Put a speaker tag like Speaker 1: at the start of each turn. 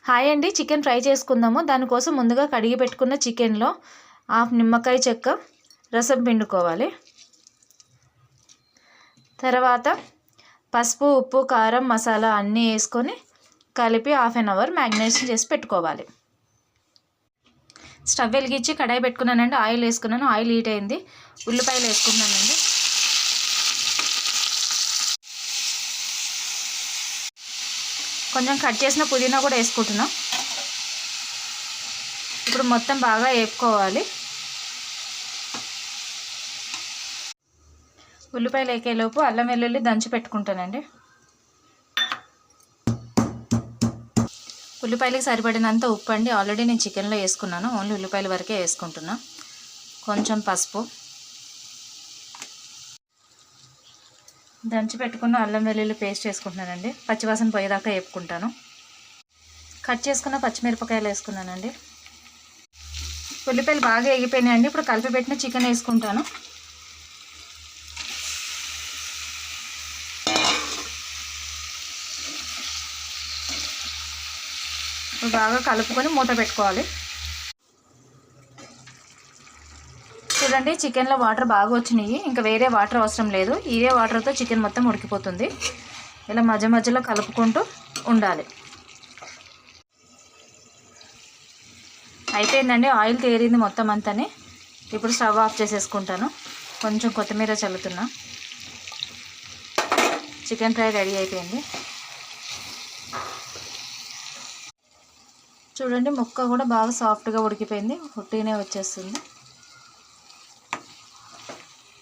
Speaker 1: Hi అండి, chicken fry చేసుకుందాము. దానికోసం ముందుగా కడిగి పెట్టుకున్న చికెన్లో హాఫ్ నిమ్మకాయ చెక్క రసం పిండుకోవాలి. తర్వాత పసుపు, ఉప్పు, కారం, మసాలా అన్నీ వేసుకొని కలిపి హాఫ్ అన్ అవర్ మ్యాగ్నేషన్ చేసి పెట్టుకోవాలి. స్టవ్ వెలిగించి కడాయి పెట్టుకున్నానండి. ఆయిల్ వేసుకున్నాను. ఆయిల్ హీట్ అయింది. ఉల్లిపాయలు వేసుకున్నానండి. కొంచెం కట్ చేసిన పుదీనా కూడా వేసుకుంటున్నాం. ఇప్పుడు మొత్తం బాగా వేపుకోవాలి. ఉల్లిపాయలు వేకేలోపు అల్లం వెల్లుల్లి దంచి పెట్టుకుంటానండి. ఉల్లిపాయలకి సరిపడినంత ఉప్పు అండి. ఆల్రెడీ నేను చికెన్లో వేసుకున్నాను. ఓన్లీ ఉల్లిపాయల వరకే వేసుకుంటున్నా. కొంచెం పసుపు, దంచి పెట్టుకున్న అల్లం వెల్లుల్లి పేస్ట్ వేసుకుంటున్నానండి. పచ్చివాసన పోయేదాకా వేపుకుంటాను. కట్ చేసుకున్న పచ్చిమిరపకాయలు వేసుకున్నానండి. ఉల్లిపాయలు బాగా వేగిపోయినాయండి. ఇప్పుడు కలిపి పెట్టిన చికెన్ వేసుకుంటాను. ఇప్పుడు బాగా కలుపుకొని మూత పెట్టుకోవాలి. చూడండి, చికెన్లో వాటర్ బాగా వచ్చినాయి. ఇంకా వేరే వాటర్ అవసరం లేదు. ఇదే వాటర్తో చికెన్ మొత్తం ఉడికిపోతుంది. ఇలా మధ్య మధ్యలో కలుపుకుంటూ ఉండాలి. అయిపోయిందండి. ఆయిల్ తేరింది మొత్తం అంతని. ఇప్పుడు స్టవ్ ఆఫ్ చేసేసుకుంటాను. కొంచెం కొత్తిమీర చల్లుతున్నా. చికెన్ ఫ్రై రెడీ అయిపోయింది. చూడండి, ముక్క కూడా బాగా సాఫ్ట్గా ఉడికిపోయింది. ఉట్టిగానే వచ్చేస్తుంది.